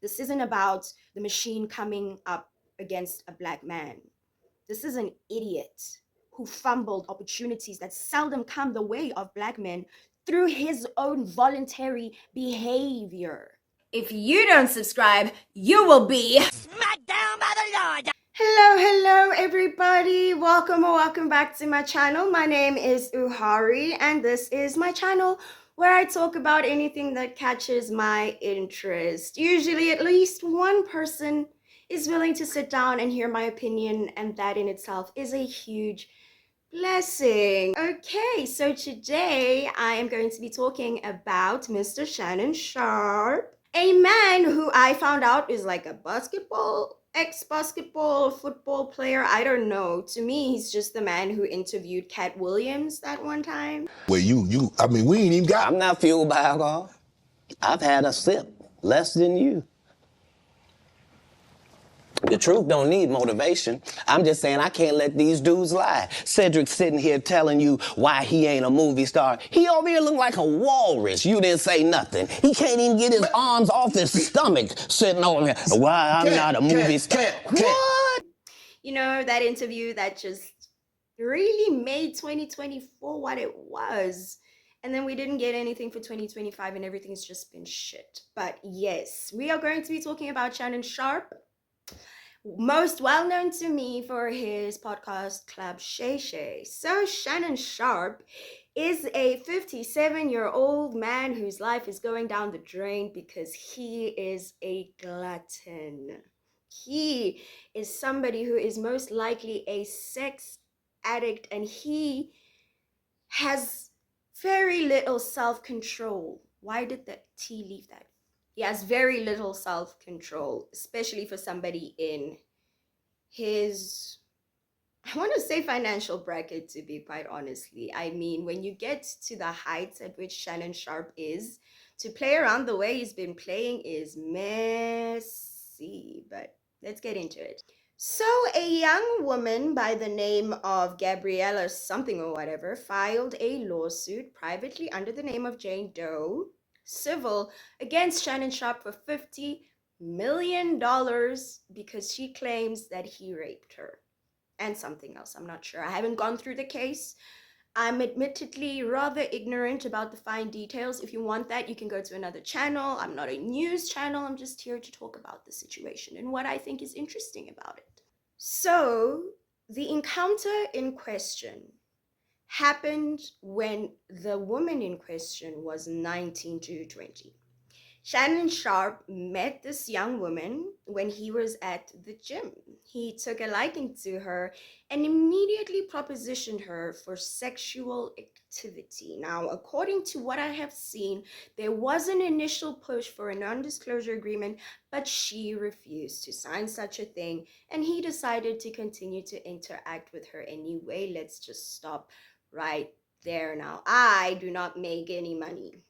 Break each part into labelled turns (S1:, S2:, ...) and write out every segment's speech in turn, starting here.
S1: This isn't about the machine coming up against a black man. This is an idiot who fumbled opportunities that seldom come the way of black men through his own voluntary behavior. If you don't subscribe, you will be smacked down by the Lord. Hello, everybody. Welcome back to my channel. My name is Uhari, and this is my channel where I talk about anything that catches my interest. Usually, at least one person is willing to sit down and hear my opinion, and that in itself is a huge blessing. Okay, so today I am going to be talking about Mr. Shannon Sharpe, a man who I found out is like a ex-basketball, football player. I don't know. To me, he's just the man who interviewed Cat Williams that one time.
S2: Well, I mean, we ain't even got.
S3: I'm not fueled by alcohol. I've had a sip, less than you. The truth don't need motivation. I'm just saying I can't let these dudes lie. Cedric's sitting here telling you why he ain't a movie star. He over here look like a walrus. You didn't say nothing. He can't even get his arms off his stomach sitting over here. Why I'm not a movie star. What?
S1: You know, that interview that just really made 2024 what it was. And then we didn't get anything for 2025 and everything's just been shit. But yes, we are going to be talking about Shannon Sharpe, most well known to me for his podcast Club Shay Shay. So Shannon Sharpe is a 57-year-old man whose life is going down the drain because he is a glutton. He is somebody who is most likely a sex addict, and he has very little self-control. Why did the T leave that? He has very little self-control, especially for somebody in his, I want to say financial bracket, to be quite honestly. I mean, when you get to the heights at which Shannon Sharpe is, to play around the way he's been playing is messy, but let's get into it. So a young woman by the name of Gabriella something or whatever filed a lawsuit privately under the name of Jane Doe, civil, against Shannon Sharpe for $50 million because she claims that he raped her and something else. I'm not sure. I haven't gone through the case. I'm admittedly rather ignorant about the fine details. If you want that, you can go to another channel. I'm not a news channel. I'm just here to talk about the situation and what I think is interesting about it. So the encounter in question happened when the woman in question was 19 to 20. Shannon Sharpe met this young woman when he was at the gym. He took a liking to her and immediately propositioned her for sexual activity. Now, according to what I have seen, there was an initial push for a non-disclosure agreement, but she refused to sign such a thing, and he decided to continue to interact with her anyway. Let's just stop right there. Now, I do not make any money.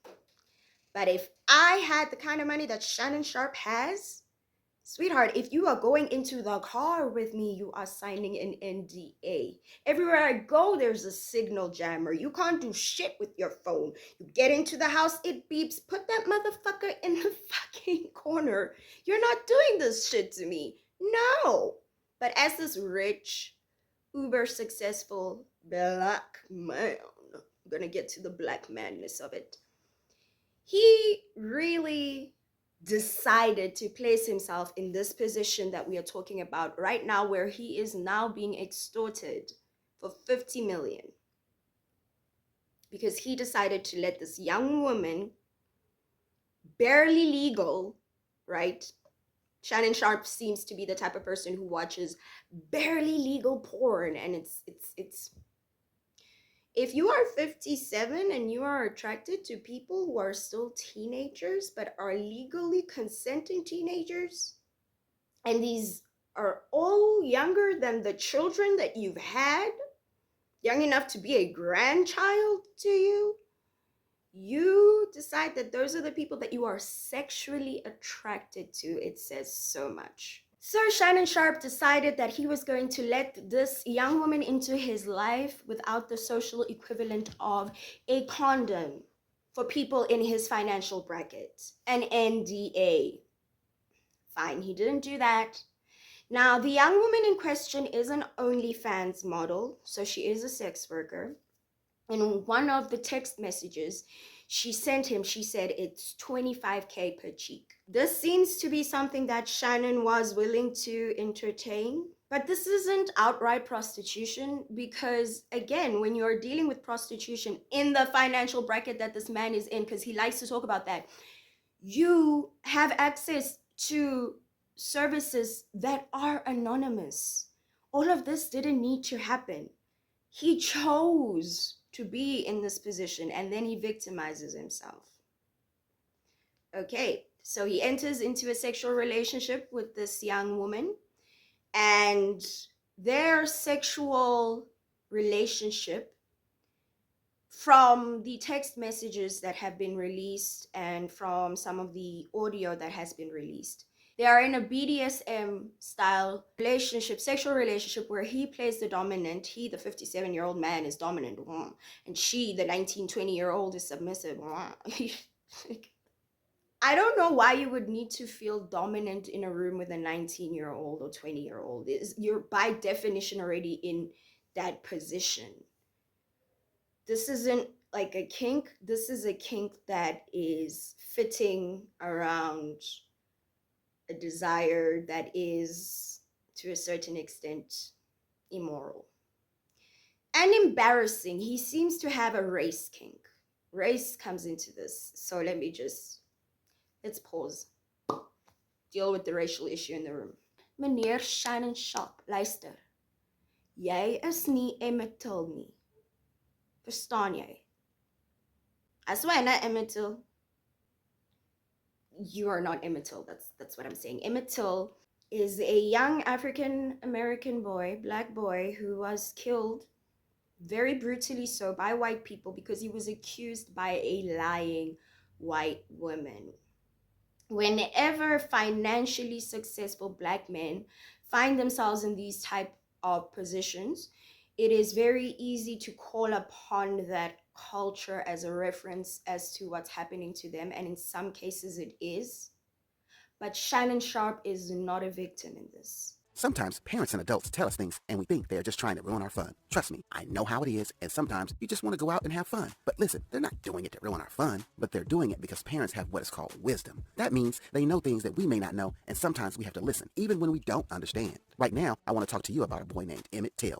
S1: But if I had the kind of money that Shannon Sharpe has, sweetheart, if you are going into the car with me, you are signing an NDA. Everywhere I go, there's a signal jammer. You can't do shit with your phone. You get into the house, it beeps. Put that motherfucker in the fucking corner. You're not doing this shit to me. No. But as this rich, uber successful black man, I'm gonna get to the black manness of it. He really decided to place himself in this position that we are talking about right now, where he is now being extorted for $50 million because he decided to let this young woman, barely legal, right? Shannon Sharpe seems to be the type of person who watches barely legal porn, and it's if you are 57 and you are attracted to people who are still teenagers but are legally consenting teenagers, and these are all younger than the children that you've had, young enough to be a grandchild to you, you decide that those are the people that you are sexually attracted to, it says so much. So Shannon Sharpe decided that he was going to let this young woman into his life without the social equivalent of a condom for people in his financial bracket, an NDA. Fine, he didn't do that. Now, the young woman in question is an OnlyFans model, so she is a sex worker. In one of the text messages she sent him, she said it's 25K per cheek. This seems to be something that Shannon was willing to entertain. But this isn't outright prostitution because, again, when you're dealing with prostitution in the financial bracket that this man is in, because he likes to talk about that, you have access to services that are anonymous. All of this didn't need to happen. He chose to be in this position and then he victimizes himself. Okay, so he enters into a sexual relationship with this young woman, and their sexual relationship, from the text messages that have been released and from some of the audio that has been released, they are in a BDSM style relationship, sexual relationship, where he plays the dominant. He, the 57-year-old man, is dominant, and she, the 19-20-year-old, is submissive. I don't know why you would need to feel dominant in a room with a 19-year-old or 20-year-old. You're by definition already in that position. This isn't like a kink. This is a kink that is fitting around a desire that is, to a certain extent, immoral and embarrassing. He seems to have a race kink. Race comes into this. So let's pause. Deal with the racial issue in the room. Meneer Shannon Sharpe, luister. Jy is nie Emitt nie. Verstaan jy? As well, not Emitt, you are not Emitt. That's what I'm saying. Emitt is a young African American boy, black boy, who was killed very brutally so by white people because he was accused by a lying white woman. Whenever financially successful black men find themselves in these type of positions, it is very easy to call upon that culture as a reference as to what's happening to them, and in some cases it is. But Shannon Sharpe is not a victim in this.
S4: Sometimes parents and adults tell us things and we think they're just trying to ruin our fun. Trust me, I know how it is, and sometimes you just want to go out and have fun. But listen, they're not doing it to ruin our fun, but they're doing it because parents have what is called wisdom. That means they know things that we may not know, and sometimes we have to listen, even when we don't understand. Right now, I want to talk to you about a boy named Emitt.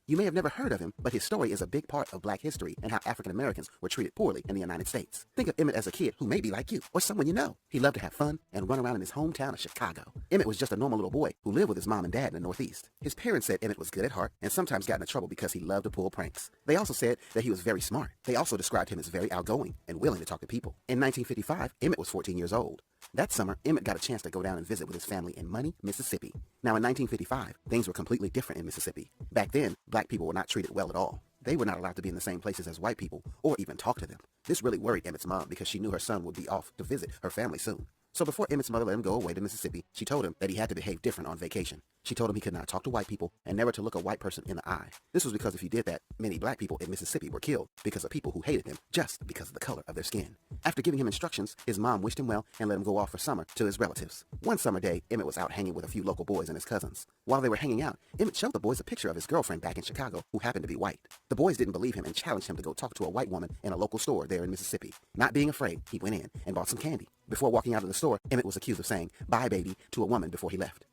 S4: You may have never heard of him, but his story is a big part of black history and how African Americans were treated poorly in the United States. Think of Emitt as a kid who may be like you or someone you know. He loved to have fun and run around in his hometown of Chicago. Emitt was just a normal little boy who lived with his mom and dad in the Northeast. His parents said Emitt was good at heart and sometimes got into trouble because he loved to pull pranks. They also said that he was very smart. They also described him as very outgoing and willing to talk to people. In 1955, Emitt was 14 years old. That summer, Emitt got a chance to go down and visit with his family in Money, Mississippi. Now, in 1955, things were completely different in Mississippi. Back then, black people were not treated well at all. They were not allowed to be in the same places as white people or even talk to them. This really worried Emitt's mom because she knew her son would be off to visit her family soon. So before Emitt's mother let him go away to Mississippi, she told him that he had to behave different on vacation. She told him he could not talk to white people and never to look a white person in the eye. This was because if he did that, many black people in Mississippi were killed because of people who hated them just because of the color of their skin. After giving him instructions, his mom wished him well and let him go off for summer to his relatives. One summer day, Emitt was out hanging with a few local boys and his cousins. While they were hanging out, Emitt showed the boys a picture of his girlfriend back in Chicago who happened to be white. The boys didn't believe him and challenged him to go talk to a white woman in a local store there in Mississippi. Not being afraid, he went in and bought some candy. Before walking out of the store, Emitt was accused of saying, "Bye, baby," to a woman before he left.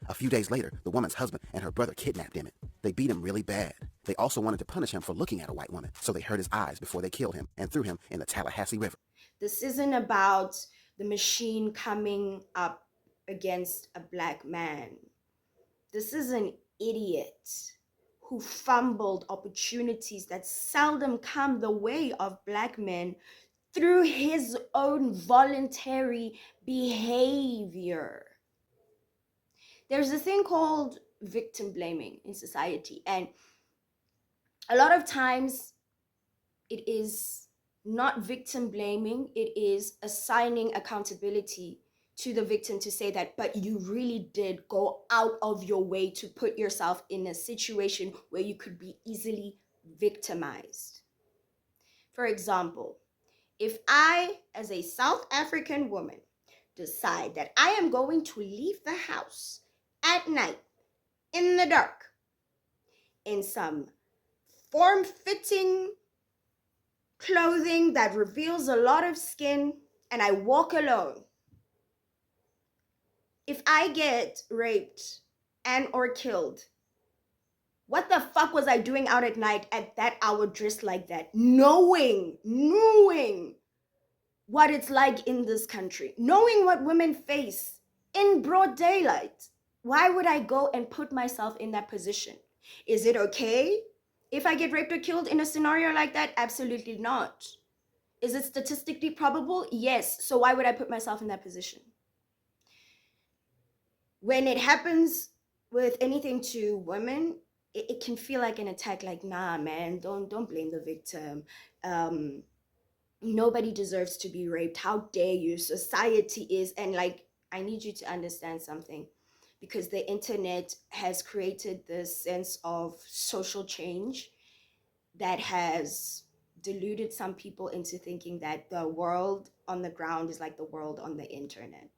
S4: A few days later, the woman's husband and her brother kidnapped Emitt. They beat him really bad. They also wanted to punish him for looking at a white woman, so they hurt his eyes before they killed him and threw him in the Tallahassee River.
S1: This isn't about the machine coming up against a black man. This is an idiot who fumbled opportunities that seldom come the way of black men through his own voluntary behavior. There's a thing called victim blaming in society, and a lot of times it is not victim blaming, it is assigning accountability to the victim to say that, but you really did go out of your way to put yourself in a situation where you could be easily victimized. For example, if I, as a South African woman, decide that I am going to leave the house at night in the dark in some form-fitting clothing that reveals a lot of skin, and I walk alone, if I get raped and or killed, what the fuck was I doing out at night at that hour dressed like that, knowing what it's like in this country, knowing what women face in broad daylight? Why would I go and put myself in that position? Is it okay if I get raped or killed in a scenario like that? Absolutely not. Is it statistically probable? Yes. So why would I put myself in that position? When it happens with anything to women, it can feel like an attack. Like, nah, man, don't blame the victim. Nobody deserves to be raped. How dare you? Society is, and like, I need you to understand something, because the internet has created this sense of social change that has deluded some people into thinking that the world on the ground is like the world on the internet.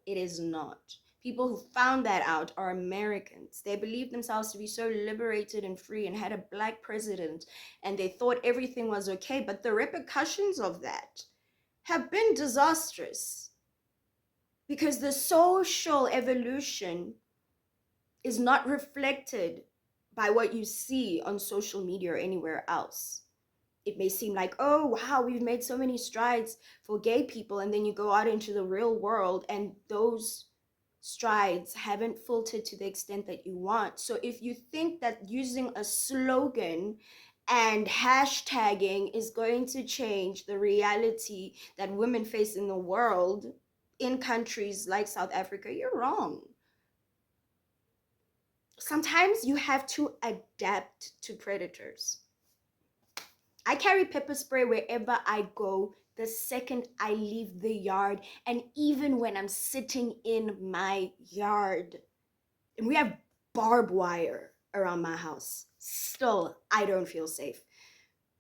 S1: It is not. People who found that out are Americans. They believed themselves to be so liberated and free and had a black president, and they thought everything was okay, but the repercussions of that have been disastrous, because the social evolution is not reflected by what you see on social media or anywhere else. It may seem like, oh wow, we've made so many strides for gay people, and then you go out into the real world and those strides haven't filtered to the extent that you want. So if you think that using a slogan and hashtagging is going to change the reality that women face in the world in countries like South Africa, you're wrong. Sometimes you have to adapt to predators. I carry pepper spray wherever I go the second I leave the yard, and even when I'm sitting in my yard. And we have barbed wire around my house. Still, I don't feel safe.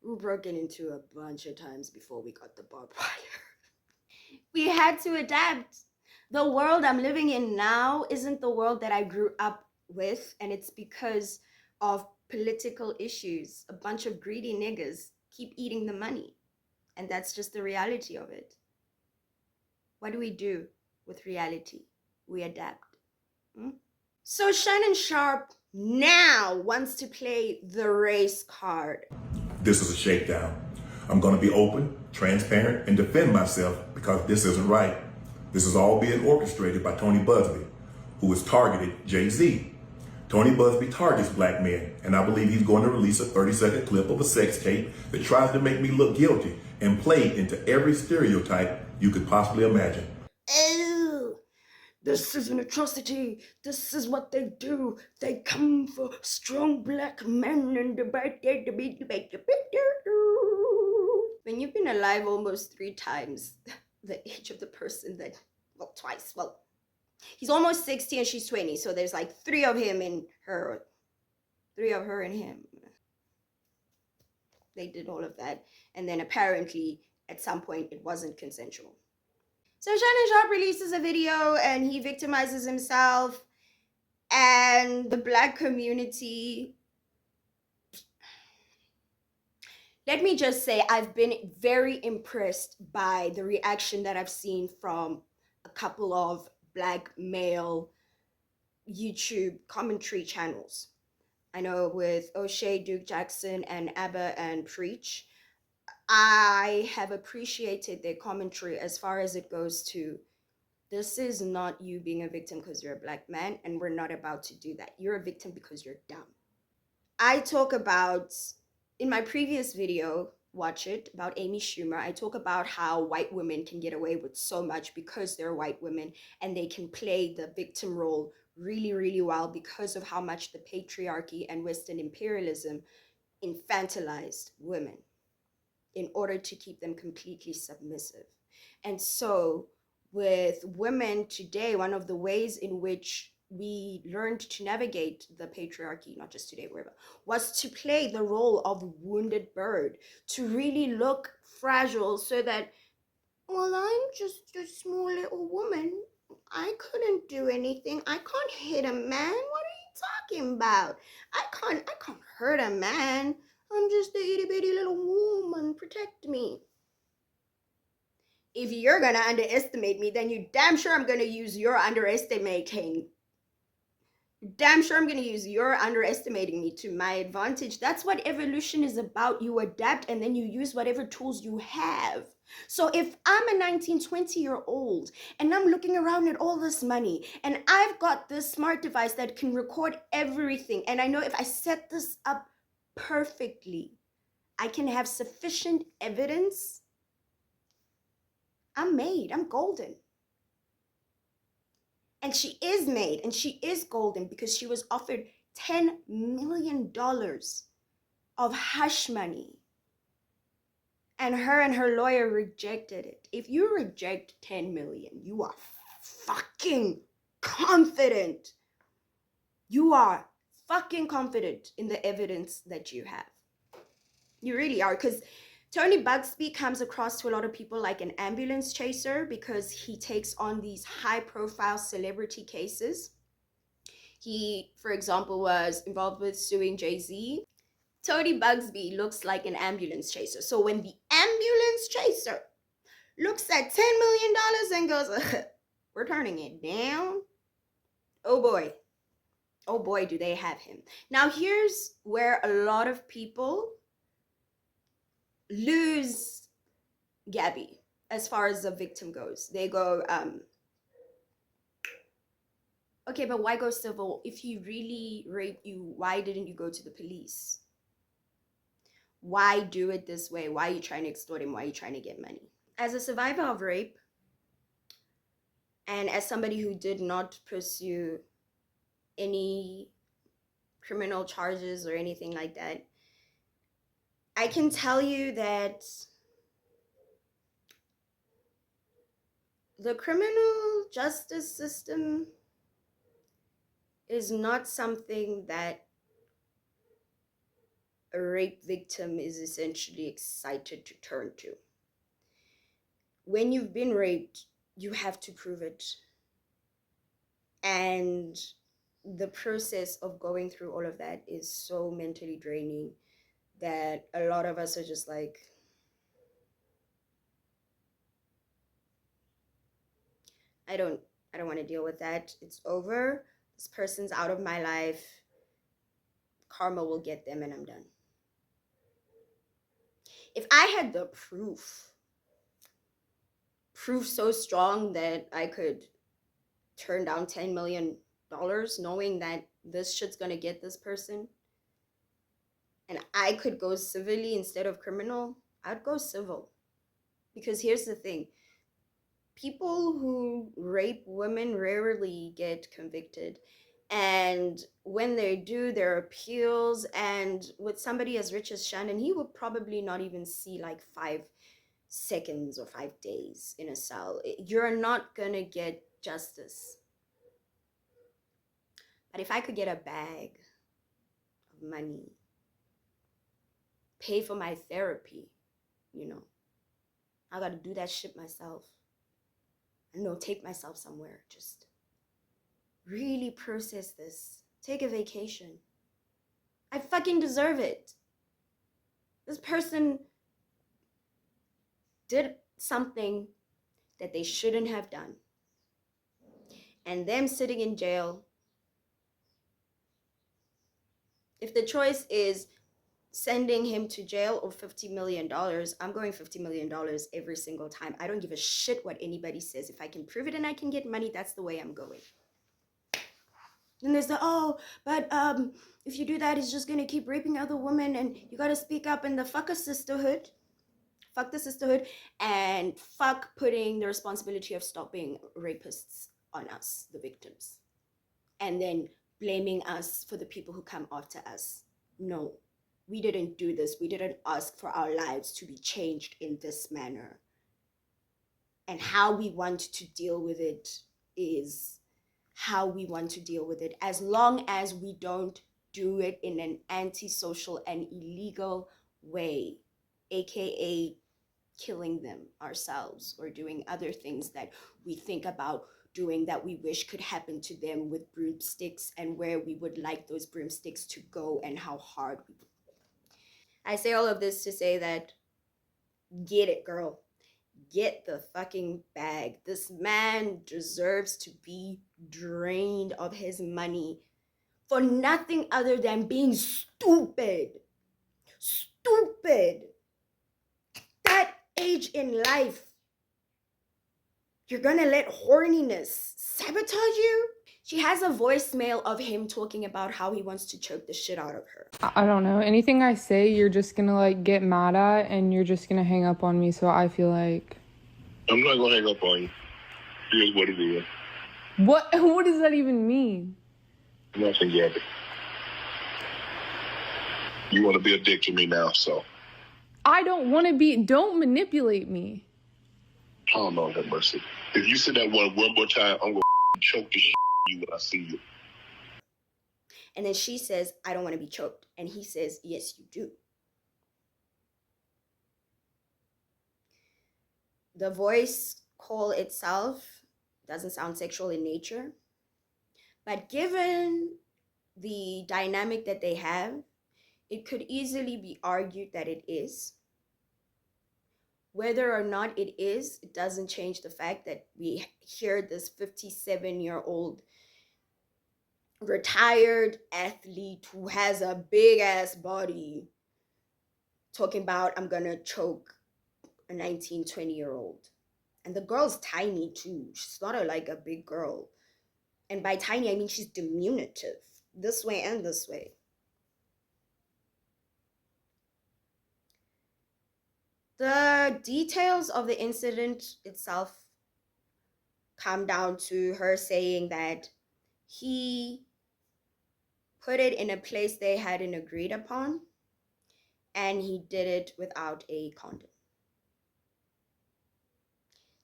S1: We were broken into a bunch of times before we got the barbed wire. We had to adapt. The world I'm living in now isn't the world that I grew up with, and it's because of political issues. A bunch of greedy niggas keep eating the money, and that's just the reality of it. What do we do with reality? We adapt. So Shannon Sharpe now wants to play the race card.
S5: This is a shakedown. I'm going to be open, transparent, and defend myself because this isn't right. This is all being orchestrated by Tony Busby, who has targeted Jay-Z. Tony Busby targets black men, and I believe he's going to release a 30-second clip of a sex tape that tries to make me look guilty and play into every stereotype you could possibly imagine.
S1: Oh, this is an atrocity. This is what they do. They come for strong black men and debate. When you've been alive almost 3 times the age of the person that, well, twice. Well, he's almost 60 and she's 20, so there's like 3 of him and her. 3 of her and him. They did all of that, and then apparently at some point it wasn't consensual. So Shannon Sharpe releases a video and he victimizes himself, and the black community, let me just say, I've been very impressed by the reaction that I've seen from a couple of black male YouTube commentary channels. I know with O'Shea, Duke Jackson, and Abba and Preach, I have appreciated their commentary as far as it goes to, this is not you being a victim because you're a black man, and we're not about to do that. You're a victim because you're dumb. I talk about, in my previous video, watch it, about Amy Schumer, I talk about how white women can get away with so much because they're white women, and they can play the victim role really, really well because of how much the patriarchy and Western imperialism infantilized women in order to keep them completely submissive. And so with women today, one of the ways in which we learned to navigate the patriarchy, not just today, wherever, was to play the role of wounded bird, to really look fragile so that Well, I'm just a small little woman. I couldn't do anything. I can't hit a man. What are you talking about? I can't hurt a man. I'm just a itty bitty little woman. Protect me. If you're gonna underestimate me, then you damn sure I'm gonna use your underestimating. Damn sure I'm gonna use your underestimating me to my advantage. That's what evolution is about. You adapt and then you use whatever tools you have. So if I'm a 19, 20-year-old and I'm looking around at all this money and I've got this smart device that can record everything, and I know if I set this up perfectly, I can have sufficient evidence, I'm made. I'm golden. And she is made and she is golden because she was offered $10 million of hush money. And her lawyer rejected it. If you reject 10 million, you are fucking confident. You are fucking confident in the evidence that you have. You really are, because Tony Bugsby comes across to a lot of people like an ambulance chaser because he takes on these high-profile celebrity cases. He, for example, was involved with suing Jay-Z. Tony Bugsby looks like an ambulance chaser. So when the ambulance chaser looks at $10 million and goes, we're turning it down, oh boy, do they have him. Now here's where a lot of people lose Gabby as far as the victim goes. They go, okay, but why go civil? If he really raped you, why didn't you go to the police? Why do it this way? Why are you trying to extort him? Why are you trying to get money? As a survivor of rape, and as somebody who did not pursue any criminal charges or anything like that, I can tell you that the criminal justice system is not something that a rape victim is essentially excited to turn to. When you've been raped, you have to prove it. And the process of going through all of that is so mentally draining that a lot of us are just like, I don't want to deal with that. It's over. This person's out of my life. Karma will get them and I'm done. If I had the proof so strong that I could turn down $10 million knowing that this shit's gonna get this person, and I could go civilly instead of criminal, I'd go civil. Because here's the thing. People who rape women rarely get convicted. And when they do, there are appeals. And with somebody as rich as Shannon, he would probably not even see like 5 seconds or 5 days in a cell. You're not gonna get justice. But if I could get a bag of money, pay for my therapy, I gotta do that shit myself. Take myself somewhere. Just really process this. Take a vacation. I fucking deserve it. This person did something that they shouldn't have done. And them sitting in jail, if the choice is sending him to jail or $50 million, I'm going $50 million every single time. I don't give a shit what anybody says. If I can prove it and I can get money, that's the way I'm going. Then there's but if you do that, he's just gonna keep raping other women and you gotta speak up, and fuck a sisterhood. Fuck the sisterhood, and fuck putting the responsibility of stopping rapists on us, the victims. And then blaming us for the people who come after us. No. We didn't do this. We didn't ask for our lives to be changed in this manner. And how we want to deal with it is how we want to deal with it, as long as we don't do it in an antisocial and illegal way, aka killing them ourselves or doing other things that we think about doing that we wish could happen to them with broomsticks, and where we would like those broomsticks to go and how hard we would. I say all of this to say that get it, girl. Get the fucking bag. This man deserves to be drained of his money for nothing other than being stupid. Stupid. That age in life, you're gonna let horniness sabotage you? She has a voicemail of him talking about how he wants to choke the shit out of her.
S6: I don't know. Anything I say, you're just gonna like get mad at, and you're just gonna hang up on me. So I feel like
S2: I'm not gonna hang up on you. Here's what it is.
S6: what? What does that even mean?
S2: Nothing, Gabby. You want to be a dick to me now, so.
S6: I don't want to be. Don't manipulate me.
S2: Oh, Lord have mercy. If you say that one more time, I'm gonna choke the shit out of you when I see you.
S1: And then she says, I don't want to be choked. And he says, yes, you do. The voice call itself doesn't sound sexual in nature. But given the dynamic that they have, it could easily be argued that it is. Whether or not it is, it doesn't change the fact that we hear this 57-year-old retired athlete who has a big ass body talking about, I'm gonna choke a 19, 20-year-old. And the girl's tiny too. She's not like a big girl. And by tiny, I mean she's diminutive. This way and this way. The details of the incident itself come down to her saying that he put it in a place they hadn't agreed upon, and he did it without a condom.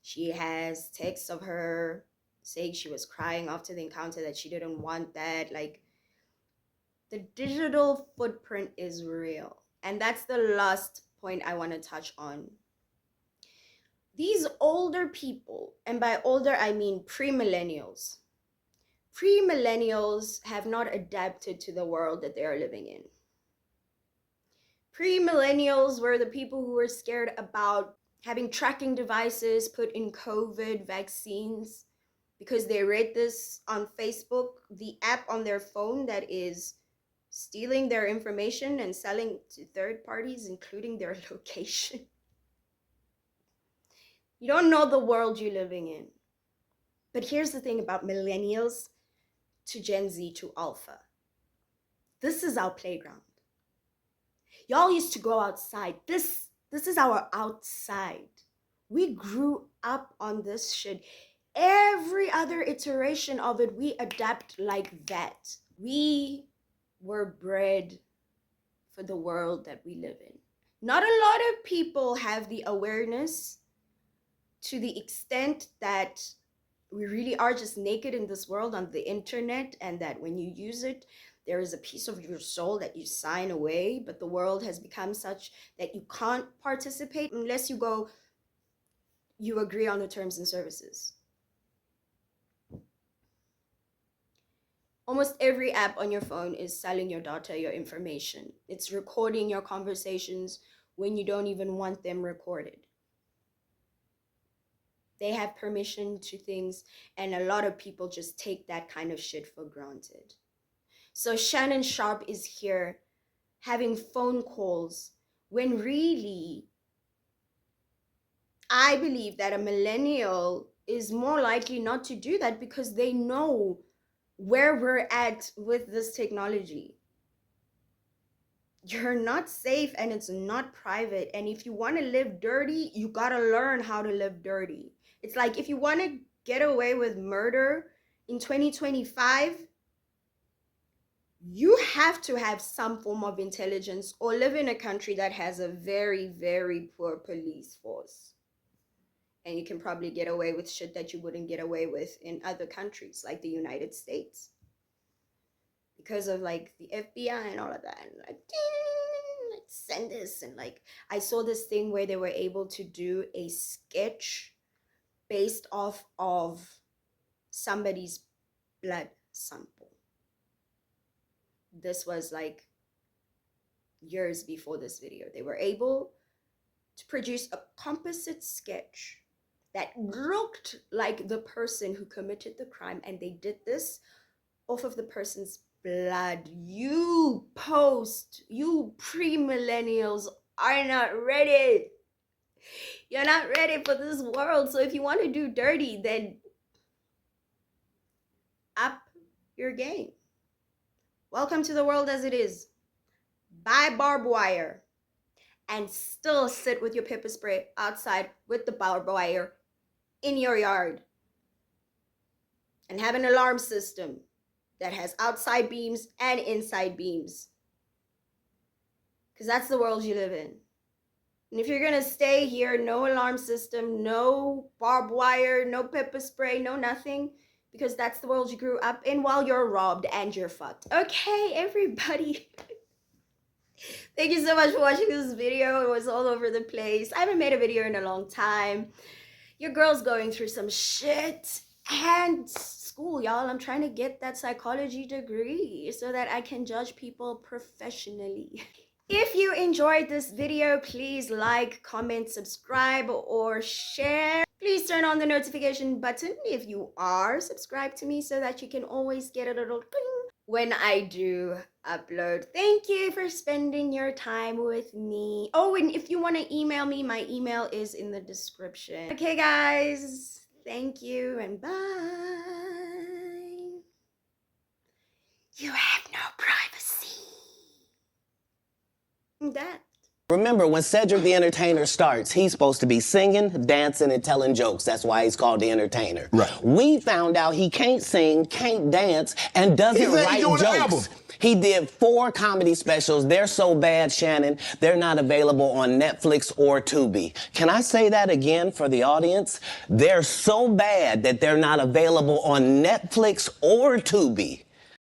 S1: She has texts of her saying she was crying after the encounter, that she didn't want that. Like, the digital footprint is real. And that's the last point I want to touch on. These older people, and by older I mean pre-millennials have not adapted to the world that they are living in. Pre-millennials were the people who were scared about having tracking devices put in COVID vaccines because they read this on Facebook, the app on their phone that is stealing their information and selling to third parties, including their location. You don't know the world you're living in. But here's the thing about millennials to Gen Z to Alpha. This is our playground. Y'all used to go outside. This is our outside. We grew up on this shit. Every other iteration of it, we adapt like that. We were bred for the world that we live in. Not a lot of people have the awareness to the extent that we really are just naked in this world on the internet, and that when you use it, there is a piece of your soul that you sign away. But the world has become such that you can't participate unless you agree on the terms and services. Almost every app on your phone is selling your data, your information. It's recording your conversations when you don't even want them recorded. They have permission to things, and a lot of people just take that kind of shit for granted. So Shannon Sharpe is here having phone calls when really, I believe that a millennial is more likely not to do that because they know where we're at with this technology. You're not safe and it's not private. And if you want to live dirty, you gotta learn how to live dirty. It's like if you want to get away with murder in 2025, you have to have some form of intelligence or live in a country that has a very, very poor police force. And you can probably get away with shit that you wouldn't get away with in other countries like the United States. Because of like the FBI and all of that. And like, send this. And like, I saw this thing where they were able to do a sketch based off of somebody's blood sample. This was like years before this video. They were able to produce a composite sketch that looked like the person who committed the crime, and they did this off of the person's blood. You pre-millennials are not ready. You're not ready for this world. So if you want to do dirty, then up your game. Welcome to the world as it is. Buy barbed wire and still sit with your pepper spray outside with the barbed wire in your yard, and have an alarm system that has outside beams and inside beams, because that's the world you live in. And if you're gonna stay here, no alarm system, no barbed wire, no pepper spray, no nothing, because that's the world you grew up in, while you're robbed and you're fucked. Okay, everybody. Thank you so much for watching this video. It was all over the place. I haven't made a video in a long time. Your girl's going through some shit, and school, y'all. I'm trying to get that psychology degree so that I can judge people professionally. If you enjoyed this video, please like, comment, subscribe, or share. Please turn on the notification button if you are subscribed to me, so that you can always get a little ding when I do upload. Thank you for spending your time with me. Oh, and if you want to email me, my email is in the description. Okay, guys. Thank you, and bye. You have no privacy. That.
S3: Remember, when Cedric the Entertainer starts, he's supposed to be singing, dancing, and telling jokes. That's why he's called the Entertainer.
S2: Right.
S3: We found out he can't sing, can't dance, and doesn't write jokes. He did 4 comedy specials. They're so bad, Shannon, they're not available on Netflix or Tubi. Can I say that again for the audience? They're so bad that they're not available on Netflix or Tubi.